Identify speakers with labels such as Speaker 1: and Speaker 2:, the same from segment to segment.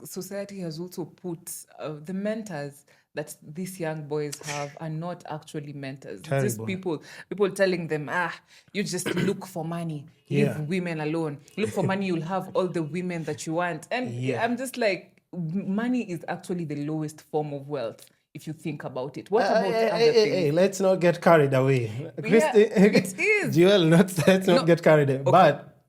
Speaker 1: society has also put the mentors that these young boys have are not actually mentors. It's just people telling them, you just look for money, leave women alone. Look for money, you'll have all the women that you want. And I'm just like, money is actually the lowest form of wealth, if you think about it. What about other things?
Speaker 2: Hey, let's not get carried away.
Speaker 1: Yeah, it is.
Speaker 2: Joel, let's not get carried away.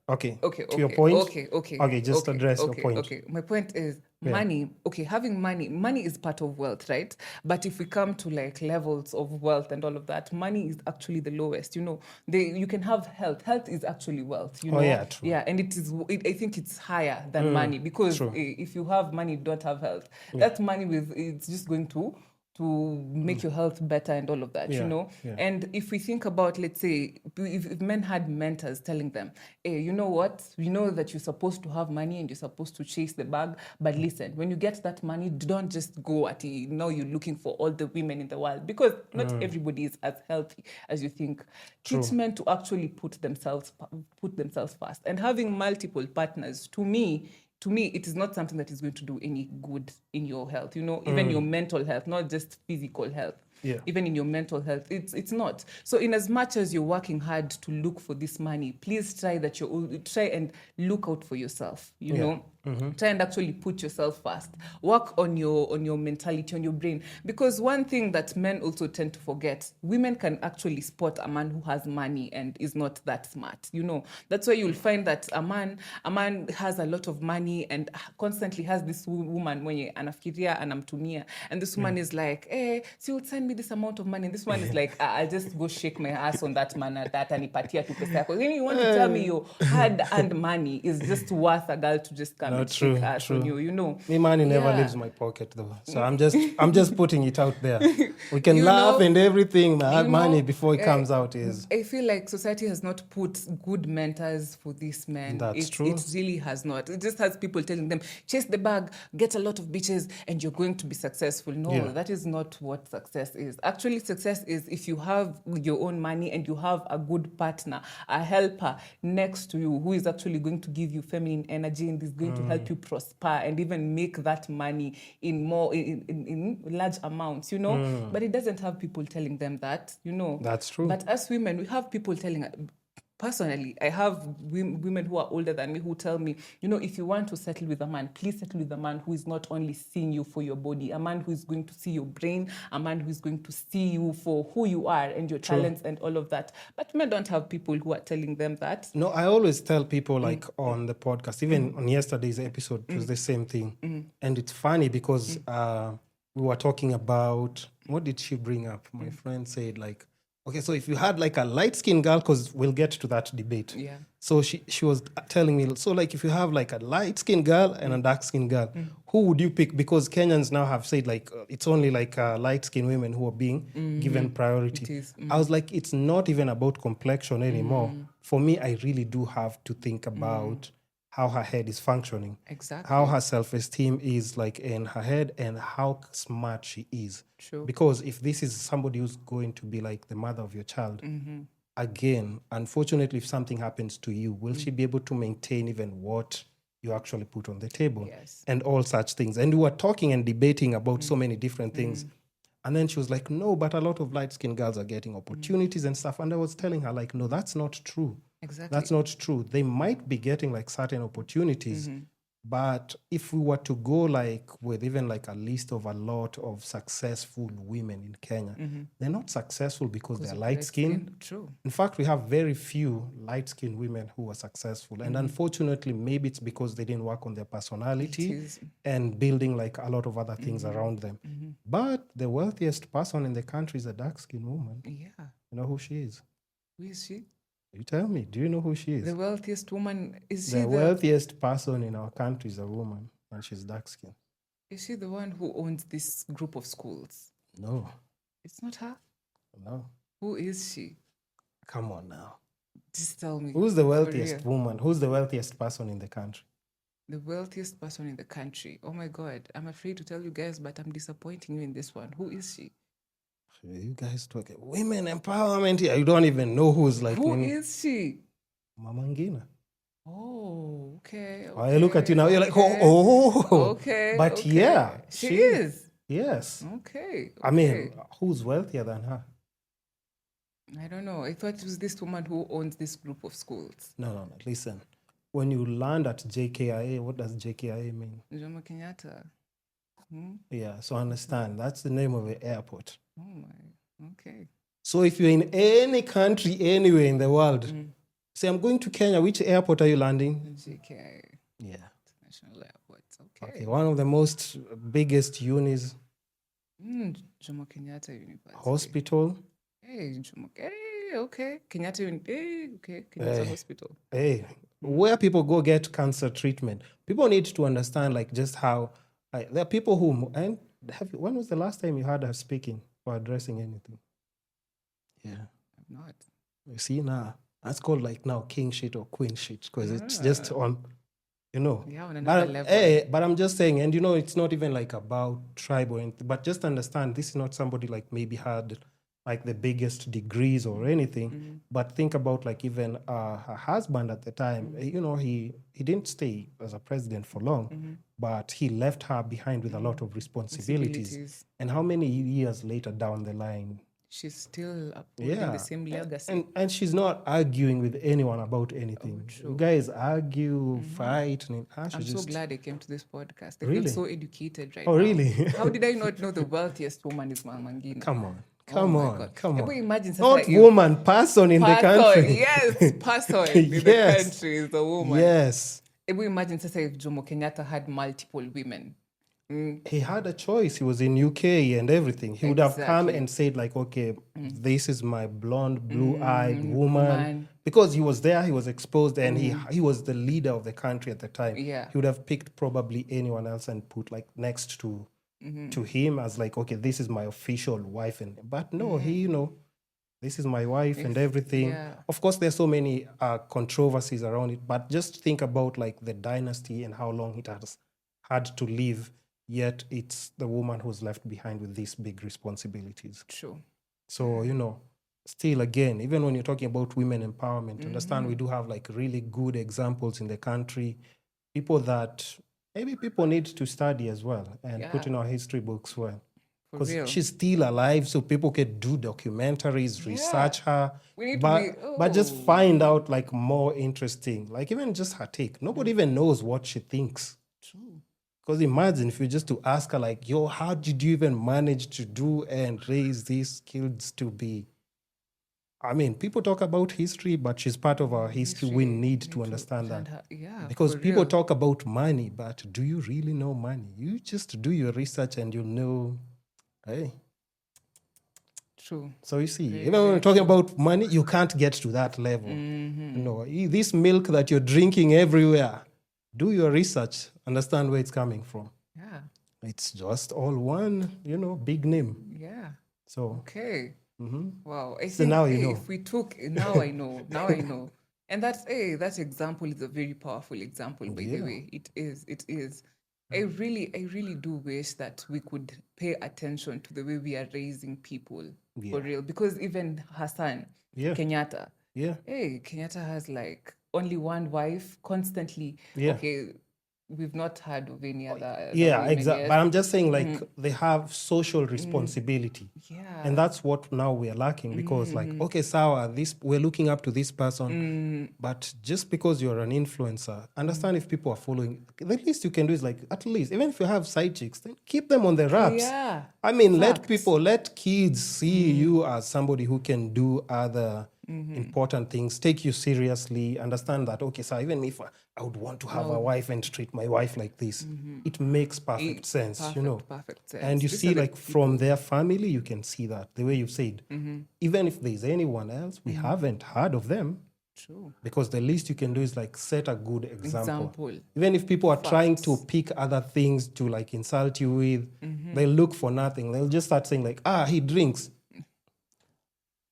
Speaker 1: Okay.
Speaker 2: But, to your point.
Speaker 1: Okay,
Speaker 2: just address your point.
Speaker 1: Okay, my point is money. Okay, having money is part of wealth, right? But if we come to like levels of wealth and all of that, money is actually the lowest. You know, you can have health. Health is actually wealth. You know,
Speaker 2: true.
Speaker 1: Yeah, and I think it's higher than money, because if you have money, you don't have health. That money it's just going to make your health better and all of that, you know? Yeah. And if we think about, let's say, if men had mentors telling them, hey, you know what? We know that you're supposed to have money and you're supposed to chase the bag, but listen, when you get that money, don't just go at it. Now you're looking for all the women in the world, because not everybody is as healthy as you think. Teach men to actually put themselves first. And having multiple partners, to me, it is not something that is going to do any good in your health, you know, even your mental health, not just physical health. Yeah. Even in your mental health, it's not. So in as much as you're working hard to look for this money, please try and look out for yourself, you know. Try and actually put yourself first. Work on your mentality, on your brain. Because one thing that men also tend to forget, women can actually spot a man who has money and is not that smart. You know, that's why you'll find that a man has a lot of money and constantly has this woman mwenye anafikiria anamtumia, and this woman is like, so you'll send me this amount of money, and this one is like, I'll just go shake my ass on that man at that anipatia tu pesa yako. Then you want to tell me your hard-earned money is just worth a girl to just come and shake ass on you, you know.
Speaker 2: Me money never leaves my pocket though, so I'm just putting it out there. We can laugh and everything, but money before it comes out is.
Speaker 1: I feel like society has not put good mentors for these men.
Speaker 2: That's true.
Speaker 1: It really has not. It just has people telling them, chase the bag, get a lot of bitches, and you're going to be successful. No, that is not what success is. Actually, success is if you have your own money and you have a good partner, a helper next to you who is actually going to give you feminine energy and is going to help you prosper and even make that money in large amounts, you know. But it doesn't have people telling them that, you know.
Speaker 2: That's true.
Speaker 1: But as women, we have people telling. Personally, I have women who are older than me who tell me, you know, if you want to settle with a man, please settle with a man who is not only seeing you for your body, a man who is going to see your brain, a man who is going to see you for who you are and your talents and all of that. But men don't have people who are telling them that.
Speaker 2: No, I always tell people, like on the podcast, even on yesterday's episode, it was the same thing. And it's funny because we were talking about, what did she bring up? My friend said, like, okay, so if you had like a light-skinned girl, because we'll get to that debate. Yeah. So she was telling me, so like if you have like a light-skinned girl and a dark-skinned girl, who would you pick? Because Kenyans now have said like it's only like light-skinned women who are being given priority. It is. I was like, it's not even about complexion anymore. For me, I really do have to think about how her head is functioning. Exactly. How her self-esteem is like in her head and how smart she is. True. Because if this is somebody who's going to be like the mother of your child, again, unfortunately, if something happens to you, will she be able to maintain even what you actually put on the table? Yes. And all such things. And we were talking and debating about so many different things. And then she was like, no, but a lot of light-skinned girls are getting opportunities and stuff. And I was telling her, like, no, that's not true. Exactly. That's not true. They might be getting like certain opportunities, but if we were to go like with even like a list of a lot of successful women in Kenya, they're not successful because they're light-skinned. True. In fact, we have very few light-skinned women who are successful. And unfortunately, maybe it's because they didn't work on their personality and building like a lot of other things around them. But the wealthiest person in the country is a dark-skinned woman. Yeah. You know who she is?
Speaker 1: Who is she?
Speaker 2: You tell me, do you know who she is?
Speaker 1: The wealthiest woman, is she
Speaker 2: the wealthiest person in our country is a woman, and she's dark-skinned.
Speaker 1: Is she the one who owns this group of schools?
Speaker 2: No.
Speaker 1: It's not her?
Speaker 2: No.
Speaker 1: Who is she?
Speaker 2: Come on now.
Speaker 1: Just tell me.
Speaker 2: Who's the wealthiest woman? Who's the wealthiest person in the country?
Speaker 1: The wealthiest person in the country. Oh my God. I'm afraid to tell you guys, but I'm disappointing you in this one. Who is she?
Speaker 2: You guys talk women empowerment here. You don't even know who's like.
Speaker 1: Who is she?
Speaker 2: Mama Ngina.
Speaker 1: Oh, okay.
Speaker 2: I look at you now, you're like, oh.
Speaker 1: Okay.
Speaker 2: But yeah.
Speaker 1: She is.
Speaker 2: Yes.
Speaker 1: Okay.
Speaker 2: I mean, who's wealthier than her?
Speaker 1: I don't know. I thought it was this woman who owns this group of schools.
Speaker 2: No. Listen, when you land at JKIA, what does JKIA mean?
Speaker 1: Jomo Kenyatta.
Speaker 2: Yeah, so understand, that's the name of the airport.
Speaker 1: Oh my, okay.
Speaker 2: So if you're in any country, anywhere in the world, say, I'm going to Kenya, which airport are you landing?
Speaker 1: JKIA.
Speaker 2: Yeah.
Speaker 1: International Airport. Okay.
Speaker 2: One of the most biggest unis.
Speaker 1: Jomo Kenyatta University.
Speaker 2: Hospital.
Speaker 1: Hey, okay. Kenyatta Kenyatta Hospital.
Speaker 2: Hey, where people go get cancer treatment. People need to understand, like, just how there are people who, and when was the last time you heard her speaking or addressing anything? Yeah.
Speaker 1: I've not.
Speaker 2: You see now, that's called like now king shit or queen shit, because it's just on,
Speaker 1: Yeah, on another level.
Speaker 2: But I'm just saying, and it's not even like about tribe or anything, but just understand, this is not somebody like maybe had like the biggest degrees or anything, but think about like even her husband at the time, he didn't stay as a president for long, but he left her behind with a lot of responsibilities. And how many years later down the line,
Speaker 1: she's still upholding the same legacy.
Speaker 2: And she's not arguing with anyone about anything. You guys argue, fight. And
Speaker 1: I'm so glad I came to this podcast. I
Speaker 2: Really?
Speaker 1: feel so educated right now.
Speaker 2: Oh, really?
Speaker 1: How did I not know the wealthiest woman is Mama Ngina?
Speaker 2: Come on.
Speaker 1: Imagine
Speaker 2: not woman, person in the country.
Speaker 1: Yes, person in the country is the woman.
Speaker 2: Yes.
Speaker 1: We imagine if Jomo Kenyatta had multiple women.
Speaker 2: He had a choice. He was in UK and everything. He would have come and said like, okay, this is my blonde, blue-eyed woman. Because he was there, he was exposed, and he was the leader of the country at the time.
Speaker 1: Yeah.
Speaker 2: He would have picked probably anyone else and put like next to him as like, okay, this is my official wife. But no, he, this is my wife and everything.
Speaker 1: Yeah.
Speaker 2: Of course, there's so many controversies around it, but just think about like the dynasty and how long it has had to live, yet it's the woman who's left behind with these big responsibilities.
Speaker 1: True.
Speaker 2: So, still again, even when you're talking about women empowerment, understand we do have like really good examples in the country, people that maybe people need to study as well and put in our history books well. Because she's still alive, so people can do documentaries, research her, but just find out like more interesting, like even just her take. Nobody even knows what she thinks.
Speaker 1: True.
Speaker 2: Because imagine if you just to ask her like, how did you even manage to do and raise these kids to be? I mean, people talk about history, but she's part of our history. We need to understand that. Because people talk about money, but do you really know money? You just do your research and you'll know, hey.
Speaker 1: True.
Speaker 2: So you see, even when we're talking about money, you can't get to that level. This milk that you're drinking everywhere, do your research, understand where it's coming from.
Speaker 1: Yeah.
Speaker 2: It's just all one, big name.
Speaker 1: Yeah.
Speaker 2: So.
Speaker 1: Okay. Wow. I
Speaker 2: so
Speaker 1: think
Speaker 2: now you know.
Speaker 1: If we took, now I know. And that example is a very powerful example, by the way. It is. I really do wish that we could pay attention to the way we are raising people for real. Because even Hassan, Kenyatta, Kenyatta has like only one wife constantly. Yeah. Okay, we've not heard of any other.
Speaker 2: Exactly. But I'm just saying, like, they have social responsibility.
Speaker 1: Yeah.
Speaker 2: And that's what now we are lacking because, like, okay, Sawa, we're looking up to this person, but just because you're an influencer, understand if people are following, the least you can do is, like, at least, even if you have side chicks, then keep them on the wraps.
Speaker 1: Yeah.
Speaker 2: I mean, let kids see you as somebody who can do other important things, take you seriously, understand that, okay, so even if I would want to have a wife and treat my wife like this, it makes perfect sense,
Speaker 1: Perfect sense.
Speaker 2: And you see, like, from their family, you can see that, the way you said. Even if there's anyone else, we haven't heard of them.
Speaker 1: True.
Speaker 2: Because the least you can do is, like, set a good example. Even if people are trying to pick other things to, like, insult you with, they'll look for nothing. They'll just start saying, like, he drinks.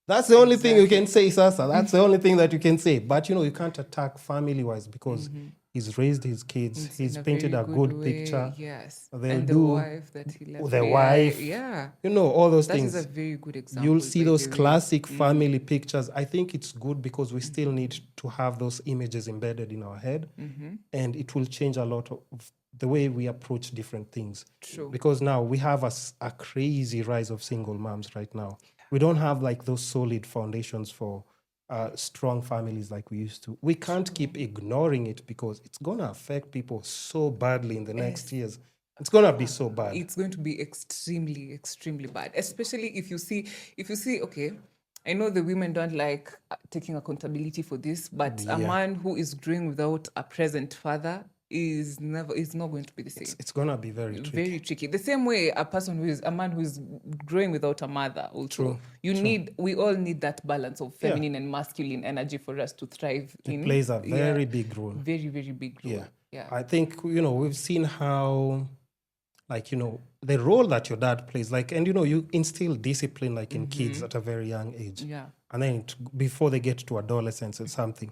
Speaker 2: That's the only thing you can say, Sasa. That's the only thing that you can say. But, you can't attack family-wise because He's raised his kids. He's painted a good picture.
Speaker 1: Yes.
Speaker 2: They'll
Speaker 1: and the wife that he left.
Speaker 2: The wife.
Speaker 1: Yeah.
Speaker 2: All those things.
Speaker 1: That is a very good example.
Speaker 2: You'll see those classic family pictures. I think it's good because we still need to have those images embedded in our head. And it will change a lot of the way we approach different things.
Speaker 1: True.
Speaker 2: Because now we have a crazy rise of single moms right now. We don't have like those solid foundations for strong families like we used to. We can't keep ignoring it because it's going to affect people so badly in the next years. It's going to be so bad.
Speaker 1: It's going to be extremely, extremely bad. Especially if you see, okay, I know the women don't like taking accountability for this, but a man who is growing without a present father is not going to be the same.
Speaker 2: It's going to be very tricky.
Speaker 1: Very tricky. The same way a man who is growing without a mother also.
Speaker 2: True.
Speaker 1: We all need that balance of feminine and masculine energy for us to thrive
Speaker 2: It plays a very big role.
Speaker 1: Very, very big role. Yeah.
Speaker 2: I think, we've seen how, the role that your dad plays, and, you instill discipline, in kids at a very young age.
Speaker 1: Yeah.
Speaker 2: And then before they get to adolescence or something.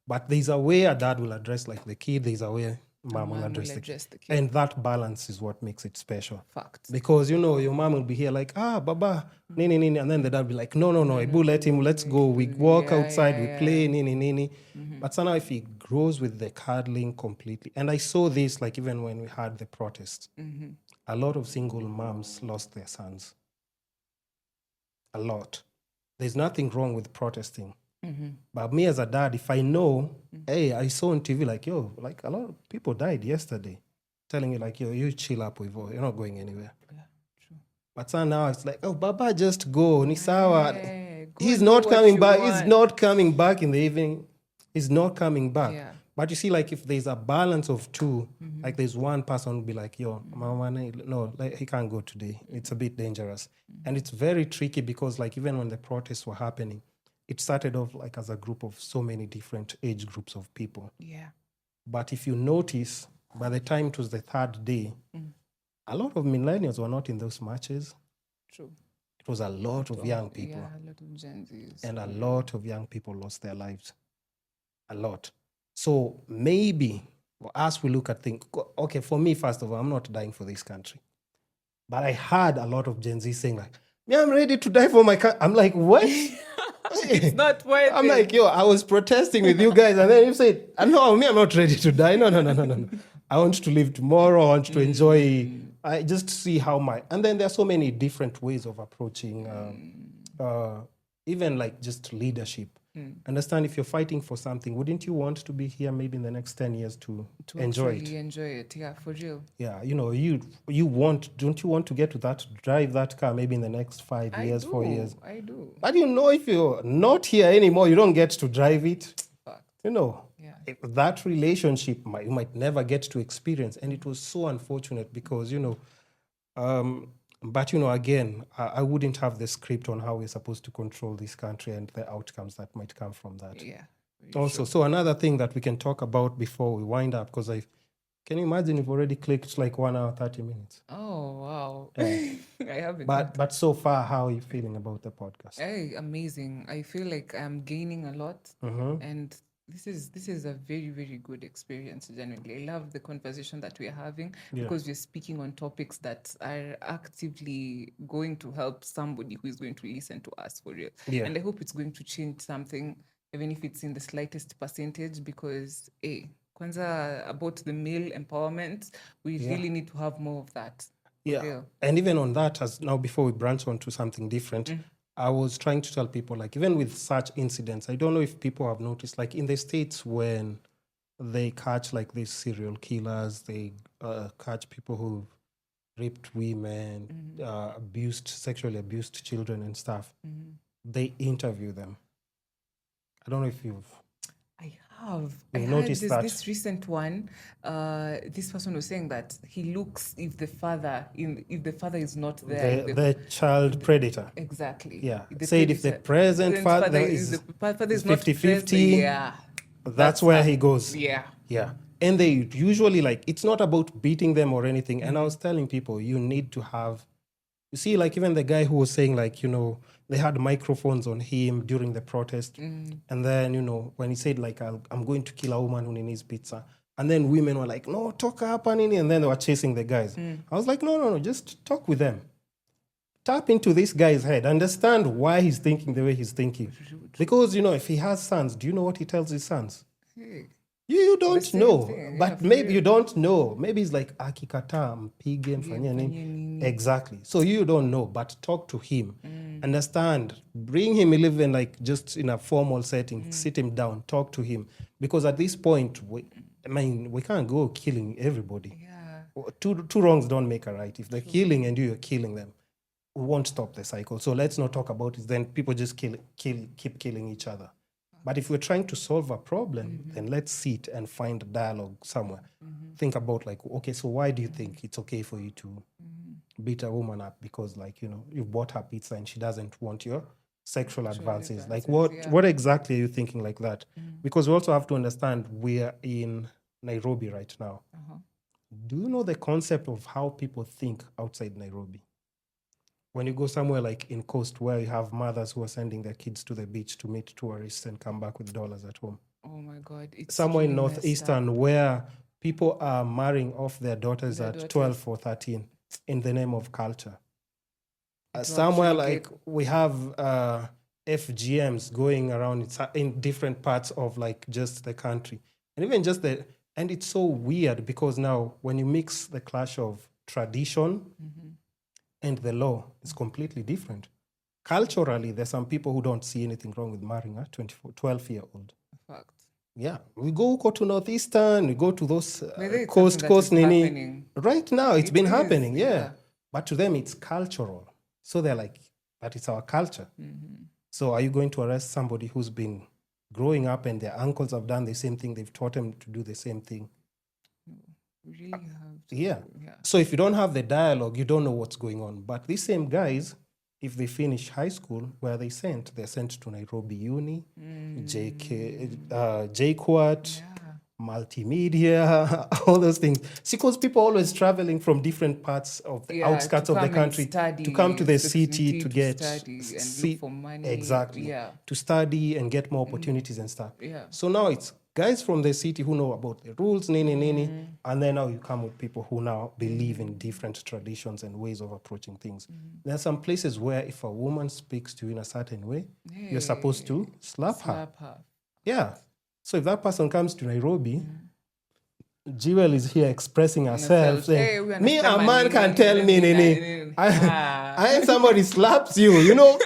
Speaker 2: But there's a way a dad will address the kid, there's a way mom will address the kid. And that balance is what makes it special.
Speaker 1: Fact.
Speaker 2: Because, your mom will be here Baba, nini, nini. And then the dad will be like, no, Ibu, let him, let's go. We walk outside, we play, nini, nini. But so now if he grows with the cuddling completely. And I saw this, even when we had the protest. A lot of single moms lost their sons. A lot. There's nothing wrong with protesting. But me as a dad, if I know, hey, I saw on TV a lot of people died yesterday, telling you you chill up with you're not going anywhere.
Speaker 1: Yeah, true.
Speaker 2: But so now it's Baba, just go. Nisawa. He's not coming back. He's not coming back in the evening. He's not coming back.
Speaker 1: Yeah.
Speaker 2: But you see, if there's a balance of two, there's one person will be Mama, no, he can't go today. It's a bit dangerous. And it's very tricky because even when the protests were happening, it started off as a group of so many different age groups of people.
Speaker 1: Yeah.
Speaker 2: But if you notice, by the time it was the third day, a lot of millennials were not in those marches.
Speaker 1: True.
Speaker 2: It was a lot of young people.
Speaker 1: Yeah, a lot of Gen Zs.
Speaker 2: And a lot of young people lost their lives. A lot. So maybe, as we look at things, okay, for me, first of all, I'm not dying for this country. But I heard a lot of Gen Z saying I'm ready to die for my country. I'm like, what?
Speaker 1: It's not worth
Speaker 2: I'm I was protesting with you guys, and then you said, I'm not ready to die. No. I want to live tomorrow. I want to enjoy. I just see how and then there are so many different ways of approaching, even just leadership. Understand, if you're fighting for something, wouldn't you want to be here maybe in the next 10 years to enjoy it?
Speaker 1: Enjoy it, yeah, for real.
Speaker 2: Yeah, don't you want to get to drive that car maybe in the next 5 years, 4 years?
Speaker 1: I do.
Speaker 2: But if you're not here anymore, you don't get to drive it.
Speaker 1: Fact.
Speaker 2: That relationship you might never get to experience. And it was so unfortunate because, but, again, I wouldn't have the script on how we're supposed to control this country and the outcomes that might come from that.
Speaker 1: Yeah.
Speaker 2: Also, so another thing that we can talk about before we wind up, because can you imagine you've already clicked 1 hour, 30 minutes?
Speaker 1: Oh, wow.
Speaker 2: Yeah.
Speaker 1: I haven't.
Speaker 2: But so far, how are you feeling about the podcast?
Speaker 1: Amazing. I feel like I'm gaining a lot. And this is a very, very good experience, genuinely. I love the conversation that we're having because we're speaking on topics that are actively going to help somebody who is going to listen to us for real. Yeah. And I hope it's going to change something, even if it's in the slightest percentage, because kwanza about the male empowerment, we really need to have more of that.
Speaker 2: Yeah. And even on that, as now before we branch on to something different, I was trying to tell people, even with such incidents, I don't know if people have noticed, in the States when they catch these serial killers, they catch people who've raped women, sexually abused children and stuff, they interview them. I don't know if you've...
Speaker 1: I have.
Speaker 2: I heard
Speaker 1: this recent one. This person was saying that he looks if the father is not there.
Speaker 2: The child predator.
Speaker 1: Exactly.
Speaker 2: Yeah. Said if the present father is 50-50.
Speaker 1: Yeah.
Speaker 2: That's where he goes.
Speaker 1: Yeah.
Speaker 2: Yeah. And they usually it's not about beating them or anything. And I was telling people, you need to have, you see, even the guy who was saying they had microphones on him during the protest. And then, when he said, I'm going to kill a woman who needs pizza. And then women were like, no, talk up, and then they were chasing the guys. I was like, no, just talk with them. Tap into this guy's head. Understand why he's thinking the way he's thinking. Because, if he has sons, do you know what he tells his sons?
Speaker 1: Hey.
Speaker 2: You don't know.
Speaker 1: Thing.
Speaker 2: But maybe you don't know. Maybe it's like, akikata, mpige, mfanyia nini. Exactly. So you don't know, but talk to him. Understand. Bring him even like just in a formal setting. Sit him down. Talk to him. Because at this point, we can't go killing everybody.
Speaker 1: Yeah.
Speaker 2: Two wrongs don't make a right. If they're killing and you're killing them, we won't stop the cycle. So let's not talk about it. Then people just keep killing each other. But if we're trying to solve a problem, then let's sit and find a dialogue somewhere. Think about like, okay, so why do you think it's okay for you to beat a woman up because you've bought her pizza and she doesn't want your sexual advances? Like what exactly are you thinking like that? Because we also have to understand we're in Nairobi right now. Do you know the concept of how people think outside Nairobi? When you go somewhere like in Coast where you have mothers who are sending their kids to the beach to meet tourists and come back with dollars at home.
Speaker 1: Oh my God. It's
Speaker 2: somewhere
Speaker 1: really
Speaker 2: in Northeastern where people are marrying off their daughters at 12 or 13 in the name of culture. Somewhere like we have FGMs going around in different parts of like just the country. And even just and it's so weird because now when you mix the clash of tradition and the law, it's completely different. Culturally, there's some people who don't see anything wrong with marrying a 12-year-old.
Speaker 1: Fact.
Speaker 2: Yeah, we go to Northeastern, we go to those coast, nini. Right now, it's been happening, yeah. But to them, it's cultural. So they're like, but it's our culture. So are you going to arrest somebody who's been growing up and their uncles have done the same thing, they've taught them to do the same thing?
Speaker 1: We really have to.
Speaker 2: Yeah. So if you don't have the dialogue, you don't know what's going on. But these same guys, if they finish high school, where they're sent to Nairobi Uni, JQuat, multimedia, all those things. See, because people are always traveling from different parts of the outskirts of the country to come to the city to get
Speaker 1: and look for money.
Speaker 2: Exactly. To study and get more opportunities and stuff. So now it's guys from the city who know about the rules, and then now you come with people who now believe in different traditions and ways of approaching things. There are some places where if a woman speaks to you in a certain way, you're supposed to slap her. Yeah. So if that person comes to Nairobi, Jewel is here expressing herself, saying, me, a man can tell me, I somebody slaps you,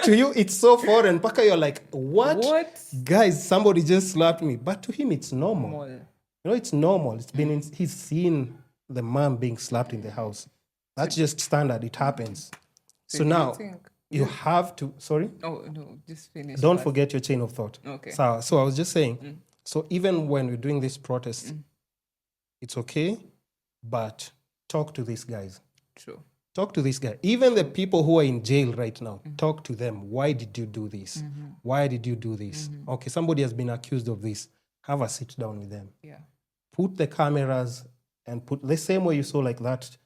Speaker 2: to you, it's so foreign. Paka, you're like, what? Guys, somebody just slapped me. But to him, it's normal. It's normal. It's been he's seen the man being slapped in the house. That's just standard. It happens. So now you have to, sorry?
Speaker 1: Oh, no, just finish.
Speaker 2: Don't forget your chain of thought.
Speaker 1: Okay.
Speaker 2: So I was just saying, so even when we're doing this protest, it's okay, but talk to these guys.
Speaker 1: True.
Speaker 2: Talk to this guy. Even the people who are in jail right now, talk to them. Why did you do this? Why did you do this? Okay, somebody has been accused of this. Have a sit down with them.
Speaker 1: Yeah.
Speaker 2: Put the cameras and put the same way you saw like that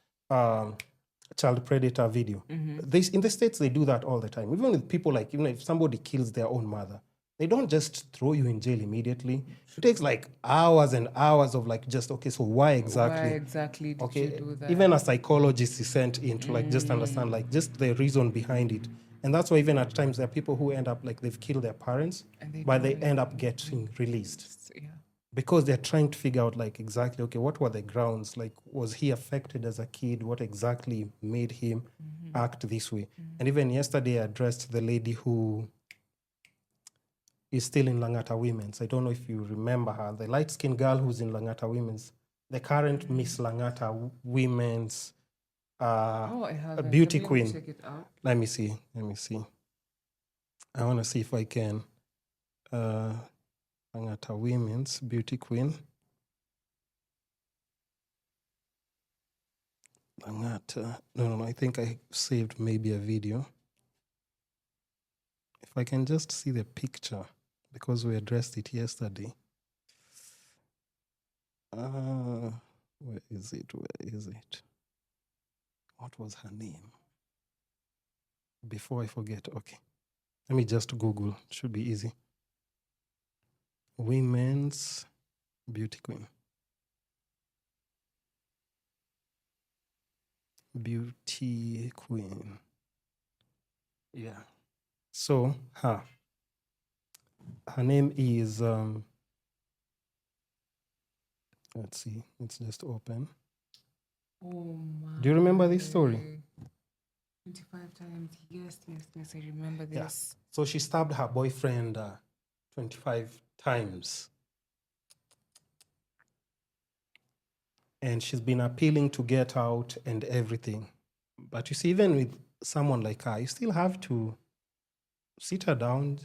Speaker 2: child predator video. In the States, they do that all the time. Even with people like, if somebody kills their own mother, they don't just throw you in jail immediately. It takes like hours and hours of like just, okay, so why exactly
Speaker 1: did you do that?
Speaker 2: Even a psychologist is sent in to like just understand like just the reason behind it. And that's why even at times there are people who end up like they've killed their parents, but they end up getting released. Because they're trying to figure out like exactly, okay, what were the grounds? Like, was he affected as a kid? What exactly made him act this way? And even yesterday I addressed the lady who is still in Langata Women's. I don't know if you remember her, the light-skinned girl who's in Langata Women's, the current Miss Langata Women's beauty queen.
Speaker 1: Check it out.
Speaker 2: Let me see. I want to see if I can. Langata Women's beauty queen. Langata. No. I think I saved maybe a video. If I can just see the picture, because we addressed it yesterday. Where is it? What was her name? Before I forget, okay. Let me just Google. It should be easy. Women's beauty queen. Beauty queen. Yeah. So, her name is, let's see, it's just open.
Speaker 1: Oh my.
Speaker 2: Do you remember this story?
Speaker 1: 25 times. Yes, I remember this.
Speaker 2: Yeah. So she stabbed her boyfriend 25 times. And she's been appealing to get out and everything. But you see, even with someone like her, you still have to sit her down,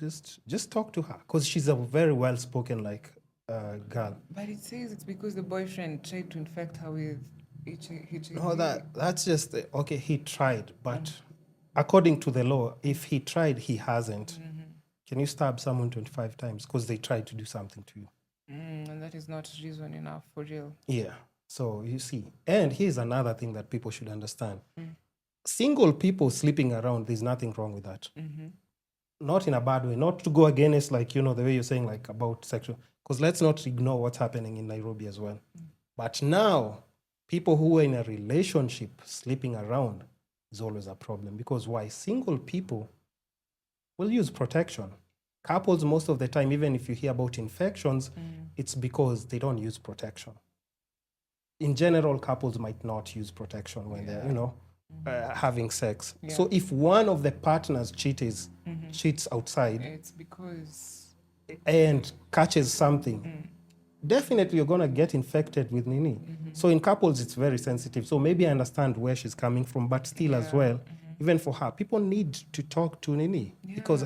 Speaker 2: just talk to her. Because she's a very well-spoken girl.
Speaker 1: But it says it's because the boyfriend tried to infect her with HIV.
Speaker 2: No, that's just, okay, he tried. But according to the law, if he tried, he hasn't. Can you stab someone 25 times because they tried to do something to you?
Speaker 1: And that is not reason enough, for real.
Speaker 2: Yeah. So you see. And here's another thing that people should understand. Single people sleeping around, there's nothing wrong with that. Not in a bad way. Not to go against, the way you're saying, about sexual. Because let's not ignore what's happening in Nairobi as well. But now, people who are in a relationship sleeping around is always a problem. Because why? Single people will use protection. Couples, most of the time, even if you hear about infections, it's because they don't use protection. In general, couples might not use protection when they're, having sex. Yeah. So if one of the partners cheats outside,
Speaker 1: it's because
Speaker 2: and catches something, definitely you're going to get infected with Nini. So in couples, it's very sensitive. So maybe I understand where she's coming from, but still as well, even for her, people need to talk to Nini because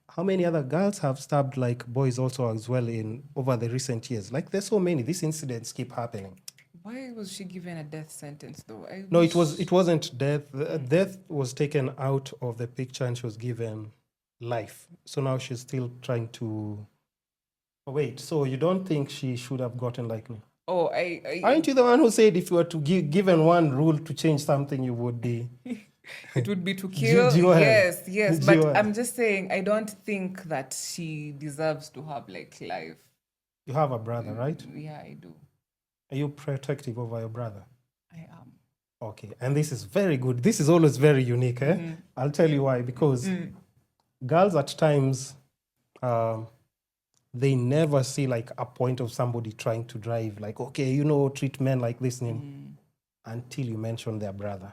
Speaker 2: how many other girls have stabbed boys also as well over the recent years? There's so many. These incidents keep happening.
Speaker 1: Why was she given a death sentence though?
Speaker 2: No, it wasn't death. Death was taken out of the picture and she was given life. So now she's still trying to... Oh, wait, so you don't think she should have gotten me?
Speaker 1: Oh,
Speaker 2: aren't you the one who said if you were to given one rule to change something, you would be...
Speaker 1: It would be to kill. Yes. But I'm just saying, I don't think that she deserves to have life.
Speaker 2: You have a brother, right?
Speaker 1: Yeah, I do.
Speaker 2: Are you protective over your brother?
Speaker 1: I am.
Speaker 2: Okay, and this is very good. This is always very unique. I'll tell you why. Because girls at times, they never see a point of somebody trying to drive, treat men like this until you mention their brother.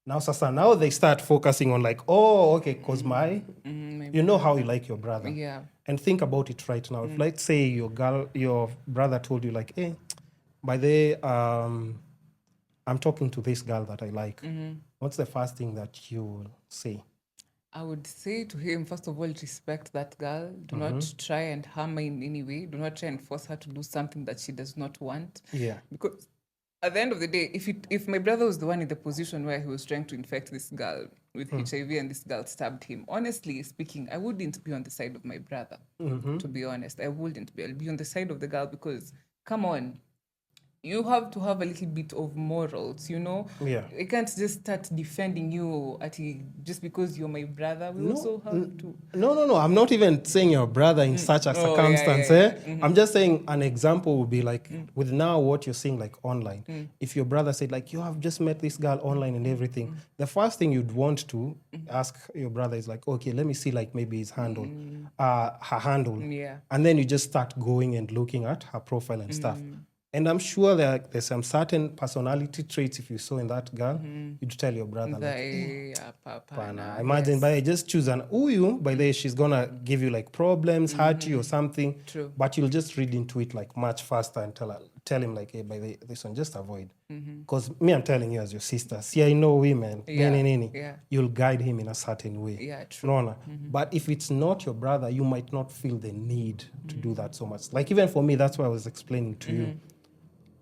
Speaker 2: Now they start focusing on because you know how you like your brother.
Speaker 1: Yeah.
Speaker 2: And think about it right now. If let's say your brother told you hey, by the way, I'm talking to this girl that I like. What's the first thing that you will say?
Speaker 1: I would say to him, first of all, respect that girl. Do not try and harm her in any way. Do not try and force her to do something that she does not want.
Speaker 2: Yeah.
Speaker 1: Because at the end of the day, if my brother was the one in the position where he was trying to infect this girl with HIV and this girl stabbed him, honestly speaking, I wouldn't be on the side of my brother, to be honest. I wouldn't be. I'll be on the side of the girl because, come on, you have to have a little bit of morals,
Speaker 2: Yeah.
Speaker 1: I can't just start defending you just because you're my brother. We also have to...
Speaker 2: No. I'm not even saying your brother in such a circumstance. Yeah. I'm just saying an example would be with now what you're seeing online. If your brother said you have just met this girl online and everything, the first thing you'd want to ask your brother is okay, let me see maybe his handle, her handle.
Speaker 1: Yeah.
Speaker 2: And then you just start going and looking at her profile and stuff. And I'm sure there's some certain personality traits if you saw in that girl, you'd tell your brother imagine, but I just choose an uyu, by the way, she's gonna give you problems, hurt you or something.
Speaker 1: True.
Speaker 2: But you'll just read into it much faster and tell him hey, by the way, this one, just avoid. Because me, I'm telling you as your sister, see, I know women, you'll guide him in a certain way.
Speaker 1: Yeah, true.
Speaker 2: But if it's not your brother, you might not feel the need to do that so much. Even for me, that's why I was explaining to you.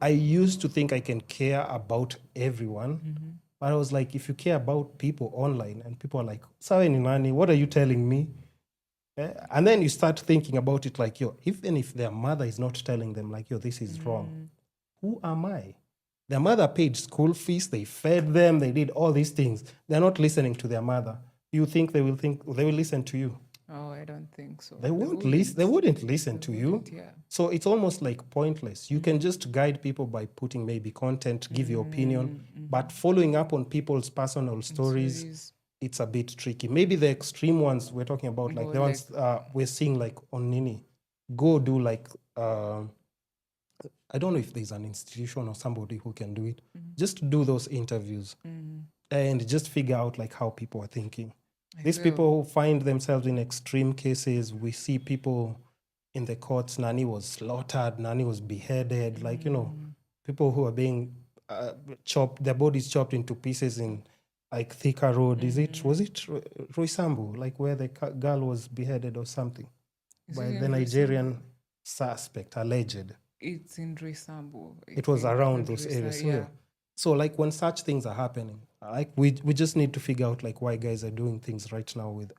Speaker 2: I used to think I can care about everyone, but I was if you care about people online and people are Sawa ni nani, what are you telling me? And then you start thinking about it even if their mother is not telling them this is wrong, who am I? Their mother paid school fees, they fed them, they did all these things. They're not listening to their mother. You think they will listen to you?
Speaker 1: Oh, I don't think so.
Speaker 2: They won't listen. They wouldn't listen to you.
Speaker 1: Yeah.
Speaker 2: So it's almost like pointless. You can just guide people by putting maybe content, give your opinion, but following up on people's personal stories, it's a bit tricky. Maybe the extreme ones we're talking about, like the ones we're seeing like on Nini, go do like, I don't know if there's an institution or somebody who can do it. Just do those interviews and just figure out like how people are thinking. These people find themselves in extreme cases. We see people in the courts, Nani was slaughtered, Nani was beheaded, like, you know, people who are being chopped, their bodies chopped into pieces in like Thika Road. Was it Roysambu, like where the girl was beheaded or something by the Nigerian suspect, alleged?
Speaker 1: It's in Roysambu.
Speaker 2: It was around those areas. Yeah. So like when such things are happening, like we just need to figure out like why guys are doing things right now with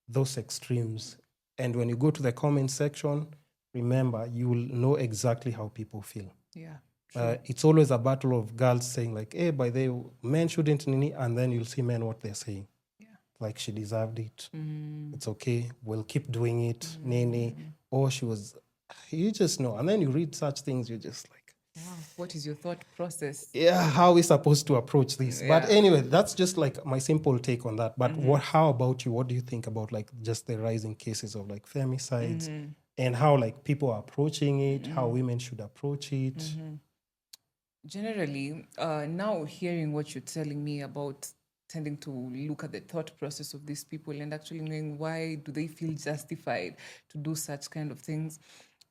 Speaker 2: those extremes. And when you go to the comment section, remember, you will know exactly how people feel.
Speaker 1: Yeah.
Speaker 2: It's always a battle of girls saying like, hey, by the way, men shouldn't nini, and then you'll see men what they're saying. Yeah. Like she deserved it. It's okay. We'll keep doing it. Nini. Or she was, you just know. And then you read such things, you're just like,
Speaker 1: wow, what is your thought process?
Speaker 2: Yeah, how are we supposed to approach this? Yeah. But anyway, that's just like my simple take on that. But how about you? What do you think about like just the rising cases of like femicides and how like people are approaching it, how women should approach it?
Speaker 1: Generally, now hearing what you're telling me about tending to look at the thought process of these people and actually knowing why do they feel justified to do such kind of things,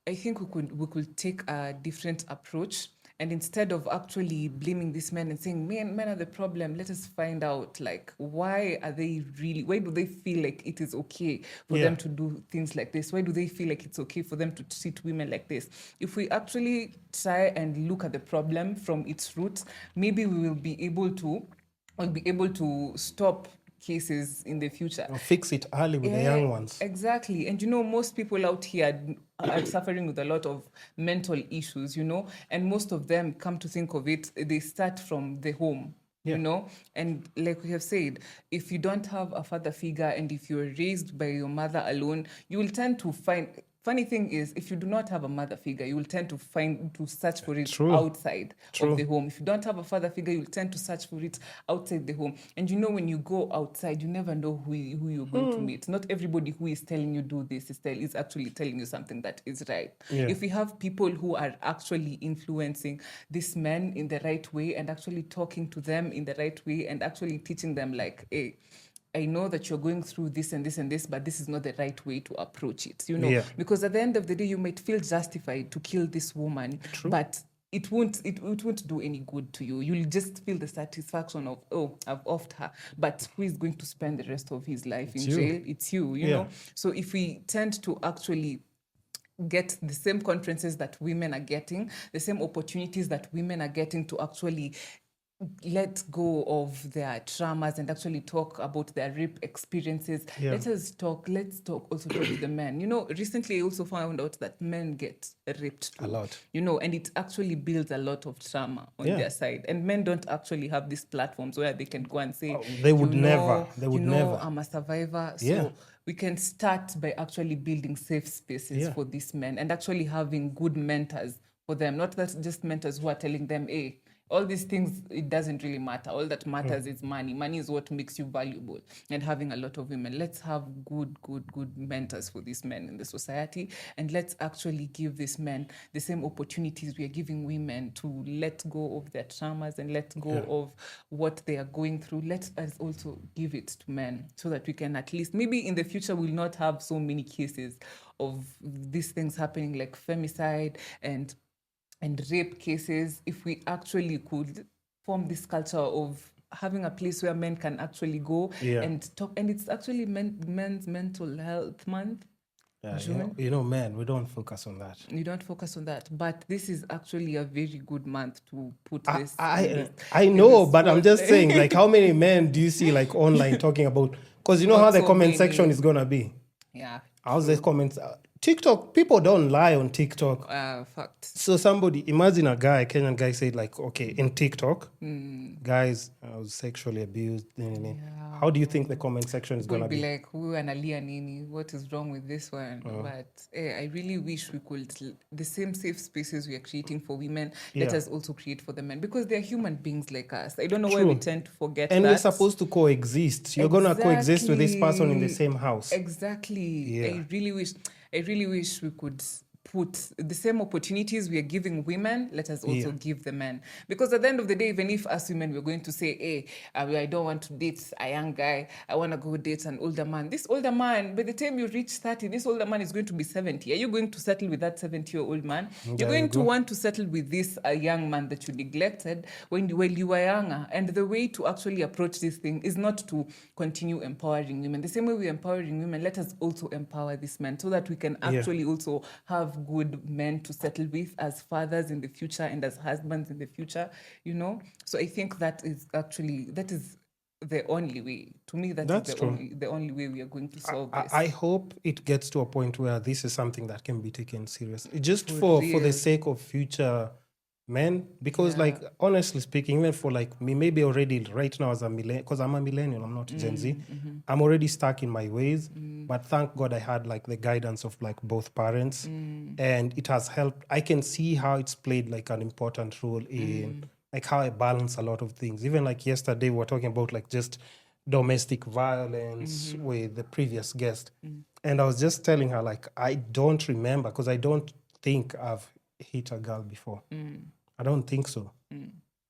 Speaker 1: I think we could take a different approach, and instead of actually blaming these men and saying men are the problem, let us find out like why do they feel like it is okay for them to do things like this? Why do they feel like it's okay for them to treat women like this? If we actually try and look at the problem from its roots, maybe we will be able to stop cases in the future.
Speaker 2: Or fix it early with the young ones.
Speaker 1: Exactly. And, you know, most people out here are suffering with a lot of mental issues, you know, and most of them, come to think of it, they start from the home. You know, and like we have said, if you don't have a father figure and if you're raised by your mother alone, you will tend to find. Funny thing is, if you do not have a mother figure, you will tend to search for it outside of the home. If you don't have a father figure, you will tend to search for it outside the home. And you know, when you go outside, you never know who you're going to meet. Not everybody who is telling you do this is actually telling you something that is right. Yeah. If we have people who are actually influencing these men in the right way and actually talking to them in the right way and actually teaching them like, hey, I know that you're going through this and this and this, but this is not the right way to approach it, you know? Because at the end of the day, you might feel justified to kill this woman, but it won't do any good to you. You'll just feel the satisfaction of, oh, I've offed her. But who is going to spend the rest of his life in jail? It's you, you know? So if we tend to actually get the same conferences that women are getting, the same opportunities that women are getting to actually let go of their traumas and actually talk about their rape experiences. Let's talk also to the men. You know, recently I also found out that men get raped too, a lot. You know, and it actually builds a lot of trauma on their side. And men don't actually have these platforms where they can go and say,
Speaker 2: they would never.
Speaker 1: I'm a survivor. So we can start by actually building safe spaces for these men and actually having good mentors for them. Not that just mentors who are telling them, hey, all these things, it doesn't really matter. All that matters is money. Money is what makes you valuable. And having a lot of women. Let's have good mentors for these men in the society. And let's actually give these men the same opportunities we are giving women to let go of their traumas and let go of what they are going through. Let us also give it to men so that we can at least, maybe in the future, we'll not have so many cases of these things happening like femicide and rape cases. If we actually could form this culture of having a place where men can actually go and talk. And it's actually men's mental health month.
Speaker 2: You know, man, we don't focus on that.
Speaker 1: You don't focus on that. But this is actually a very good month to put this.
Speaker 2: I know, but I'm just saying, like, how many men do you see like online talking about? Because you know how the comment section is going to be. Yeah. How's the comments? TikTok, people don't lie on TikTok.
Speaker 1: Fact.
Speaker 2: So imagine a Kenyan guy said like, okay, in TikTok, guys, I was sexually abused. How do you think the comment section is going to
Speaker 1: be?
Speaker 2: be?
Speaker 1: Like, who analia nini? What is wrong with this one? But I really wish we could, the same safe spaces we are creating for women, let us also create for the men, because they're human beings like us. I don't know why we tend to forget
Speaker 2: and
Speaker 1: that.
Speaker 2: we're supposed to coexist. You're going to coexist with this person in the same house.
Speaker 1: Exactly. I really wish we could put the same opportunities we are giving women, let us also give the men. Because at the end of the day, even if us women we're going to say, hey, I don't want to date a young guy, I want to go date an older man. This older man, by the time you reach 30, this older man is going to be 70. Are you going to settle with that 70-year-old man? You're going to want to settle with this young man that you neglected when you were younger. And the way to actually approach this thing is not to continue empowering women. The same way we're empowering women, let us also empower these men so that we can actually also have good men to settle with as fathers in the future and as husbands in the future, So I think that is the only way. To me, that's the only way we are going to solve this.
Speaker 2: I hope it gets to a point where this is something that can be taken seriously, just for the sake of future men, because like, honestly speaking, even for like me, maybe already right now as a millennial, because I'm a millennial, I'm not Gen Z, I'm already stuck in my ways, but thank God I had like the guidance of like both parents, and it has helped. I can see how it's played like an important role in like how I balance a lot of things. Even like yesterday we were talking about like just domestic violence with the previous guest, and I was just telling her like, I don't remember, because I don't think I've hit a girl before. I don't think so.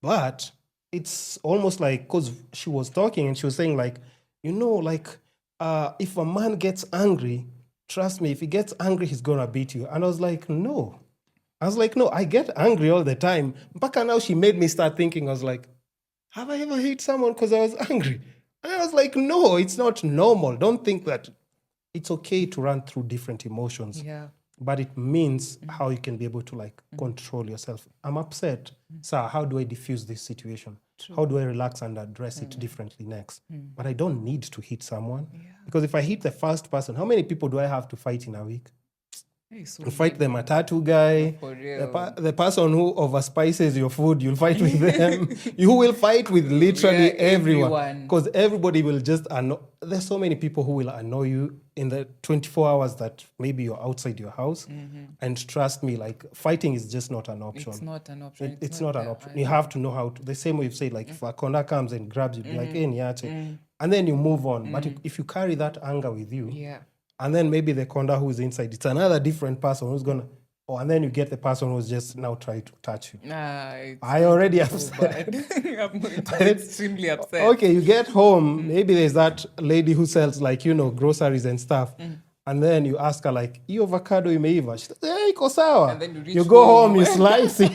Speaker 2: But it's almost like, because she was talking and she was saying like, if a man gets angry, trust me, if he gets angry, he's going to beat you. And I was like, no, I get angry all the time. Mpaka now she made me start thinking, I was like, have I ever hit someone because I was angry? And I was like, no, it's not normal. Don't think that it's okay to run through different emotions.
Speaker 1: Yeah.
Speaker 2: But it means how you can be able to like control yourself. I'm upset. So how do I diffuse this situation? True. How do I relax and address it differently next? But I don't need to hit someone. Yeah. Because if I hit the first person, how many people do I have to fight in a week? You fight the matatu guy, the person who overspices your food, you'll fight with them. You will fight with literally everyone. Because everybody will just annoy. There's so many people who will annoy you in the 24 hours that maybe you're outside your house. And trust me, like, fighting is just not an option.
Speaker 1: It's not an option.
Speaker 2: It's not an option. You have to know how to, the same way you've said, like, if a conda comes and grabs you, be like, hey, niache. And then you move on. But if you carry that anger with you, and then maybe the conda who's inside, it's another different person who's going to, and then you get the person who's just now trying to touch you. I already upset.
Speaker 1: I'm extremely upset.
Speaker 2: Okay, you get home, maybe there's that lady who sells like, groceries and stuff. And then you ask her like, "Hii avocado imeiva?" She says, "Hey, iko sawa."
Speaker 1: And then
Speaker 2: you go home, you slice it.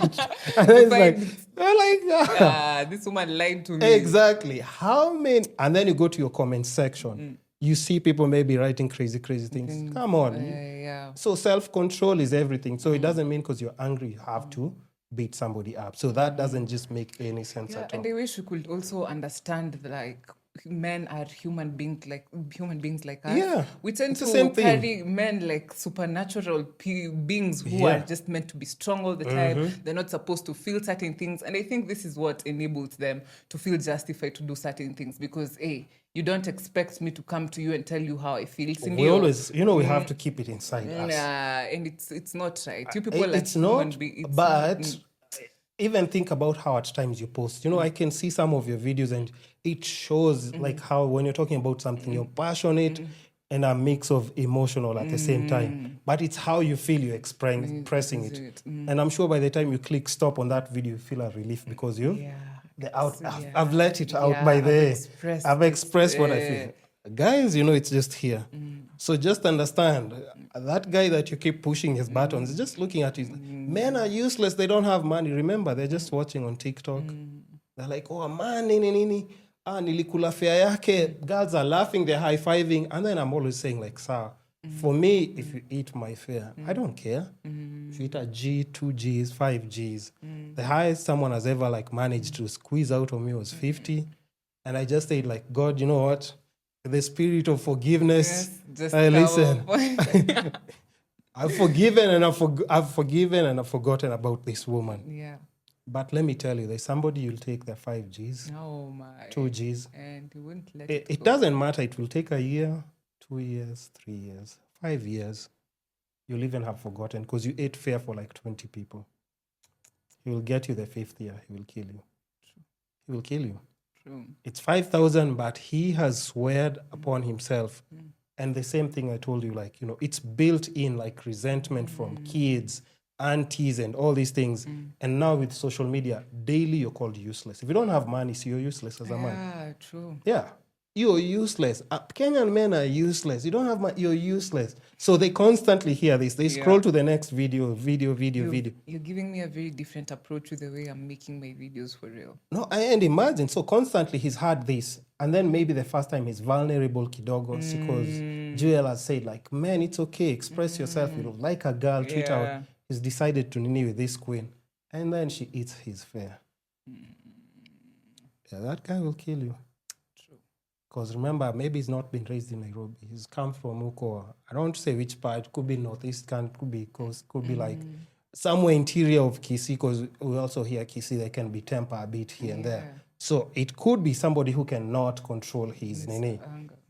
Speaker 2: And then it's like,
Speaker 1: this woman lied to me.
Speaker 2: Exactly. How many? And then you go to your comment section. You see people maybe writing crazy things. Come on. So self-control is everything. So it doesn't mean because you're angry, you have to beat somebody up. So that doesn't just make any sense at all.
Speaker 1: And I wish we could also understand that, like, men are human beings like us.
Speaker 2: Yeah,
Speaker 1: we tend to carry men like supernatural beings who are just meant to be strong all the time. They're not supposed to feel certain things. And I think this is what enables them to feel justified to do certain things, because, you don't expect me to come to you and tell you how I feel.
Speaker 2: We always, we have to keep it inside us.
Speaker 1: And it's not right. You people like
Speaker 2: it's not, but even think about how at times you post. I can see some of your videos and it shows like how when you're talking about something, you're passionate and a mix of emotional at the same time. But it's how you feel you're expressing it. And I'm sure by the time you click stop on that video, you feel a relief because I've let it out by there. I've expressed what I feel. Guys, it's just here. So just understand, that guy that you keep pushing his buttons is just looking at you. Men are useless. They don't have money. Remember, they're just watching on TikTok. They're like, oh, man, nilikula fare yake. Girls are laughing, they're high-fiving. And then I'm always saying, like, sir, for me, if you eat my fare, I don't care. If you eat a G, 2 Gs, 5 Gs. The highest someone has ever like managed to squeeze out of me was 50. And I just said, like, God, you know what? The spirit of forgiveness. Listen. I've forgiven and I've forgotten about this woman.
Speaker 1: Yeah.
Speaker 2: But let me tell you, there's somebody you'll take their 5 Gs,
Speaker 1: Oh my.
Speaker 2: 2 Gs.
Speaker 1: And you won't let
Speaker 2: It
Speaker 1: go.
Speaker 2: doesn't matter. It will take a year, 2 years, 3 years, 5 years. You'll even have forgotten because you ate fare for like 20 people. He will get you the 5th year. He will kill you.
Speaker 1: True.
Speaker 2: He will kill you.
Speaker 1: True.
Speaker 2: It's 5,000, but he has sweared upon himself. And the same thing I told you, like, you know, it's built in like resentment from kids, aunties, and all these things. And now with social media, daily you're called useless. If you don't have money, so you're useless as a man.
Speaker 1: Yeah, true.
Speaker 2: Yeah, you're useless. Kenyan men are useless. You don't have money, you're useless. So they constantly hear this. They scroll to the next video.
Speaker 1: You're giving me a very different approach to the way I'm making my videos for real.
Speaker 2: No, and imagine, so constantly he's had this. And then maybe the first time he's vulnerable kidogo because Joel has said like, man, it's okay, express yourself. You know, like a girl, treat her. He's decided to nini with this queen. And then she eats his fare. Yeah, that guy will kill you.
Speaker 1: True.
Speaker 2: Because remember, maybe he's not been raised in Nairobi. He's come from Uko. I don't want to say which part. Could be northeast, could be coast, could be like somewhere interior of Kisii, because we also hear Kisii, they can be temper a bit here and there. So it could be somebody who cannot control his nene.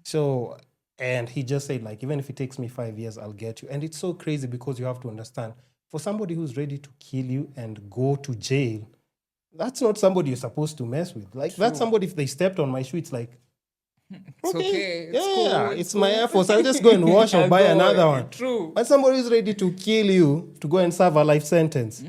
Speaker 2: So, and he just said, like, even if it takes me 5 years, I'll get you. And it's so crazy because you have to understand, for somebody who's ready to kill you and go to jail, that's not somebody you're supposed to mess with. Like, that's somebody, if they stepped on my shoe, it's like,
Speaker 1: it's okay.
Speaker 2: It's cool. It's my Air Force. I'll just go and wash or buy another one.
Speaker 1: True.
Speaker 2: But somebody who's ready to kill you to go and serve a life sentence.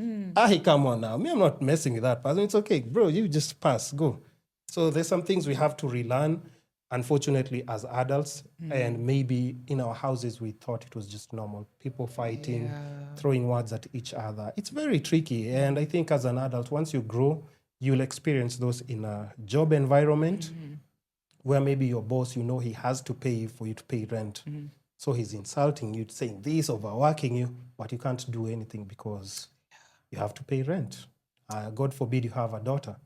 Speaker 2: Come on now. Me, I'm not messing with that person. It's okay. Bro, you just pass. Go. So there's some things we have to relearn, unfortunately, as adults. And maybe in our houses, we thought it was just normal. People fighting, throwing words at each other. It's very tricky. And I think as an adult, once you grow, you'll experience those in a job environment. Where maybe your boss, you know, he has to pay you for you to pay rent. So he's insulting you, saying this, overworking you, but you can't do anything because you have to pay rent. God forbid you have a daughter.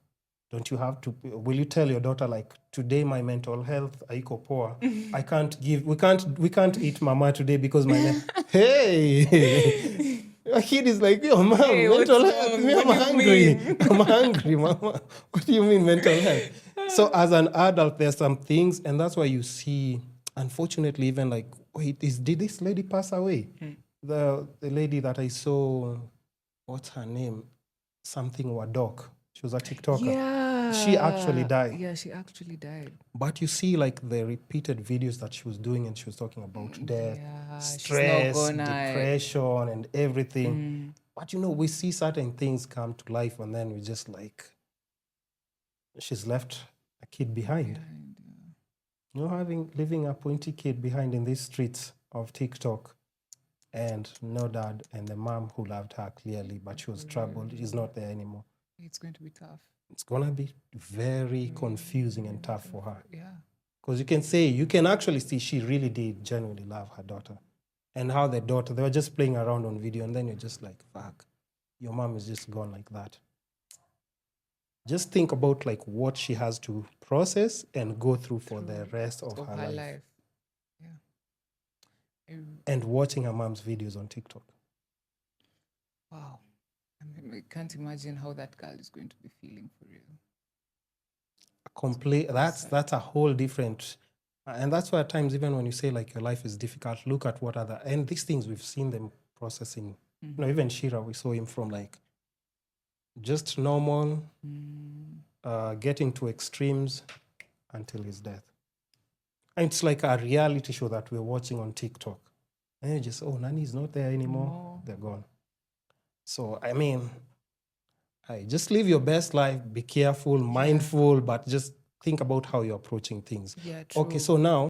Speaker 2: Don't you have to, will you tell your daughter, like, today my mental health, aiko poor, I can't give, we can't eat mama today because my, hey, a kid is like, yo, mom,
Speaker 1: Hey,
Speaker 2: mental
Speaker 1: what's
Speaker 2: health,
Speaker 1: wrong?
Speaker 2: me, I'm
Speaker 1: What do you
Speaker 2: hungry.
Speaker 1: mean?
Speaker 2: I'm hungry, mama. What do you mean mental health? So as an adult, there's some things, and that's why you see, unfortunately, even like, wait, did this lady pass away? The lady that I saw, what's her name? Something Wadok. She was a TikToker.
Speaker 1: Yeah.
Speaker 2: She actually died.
Speaker 1: Yeah, she actually died.
Speaker 2: But you see, like, the repeated videos that she was doing, and she was talking about death,
Speaker 1: stress,
Speaker 2: stress, depression, and everything. But, you know, we see certain things come to life, and then we just like, she's left a kid behind. You know, leaving a pointy kid behind in these streets of TikTok, and no dad, and the mom who loved her clearly, but she was troubled. She's not there anymore.
Speaker 1: It's going to be tough.
Speaker 2: It's going to be very confusing and tough for her.
Speaker 1: Yeah.
Speaker 2: Because you can actually see she really did genuinely love her daughter. And how the daughter, they were just playing around on video, and then you're just like, fuck, your mom is just gone like that. Just think about like what she has to process and go through for the rest of her life.
Speaker 1: Yeah.
Speaker 2: And watching her mom's videos on TikTok.
Speaker 1: Wow. I can't imagine how that girl is going to be feeling for real.
Speaker 2: That's a whole different, and that's why at times, even when you say like your life is difficult, look at what other, and these things we've seen them processing. You know, even Shira, we saw him from like just normal, getting to extremes until his death. And it's like a reality show that we're watching on TikTok. And you just, Nani's not there anymore. No. They're gone. So, I mean, just live your best life, be careful, mindful, but just think about how you're approaching things.
Speaker 1: Yeah, true.
Speaker 2: Okay, so now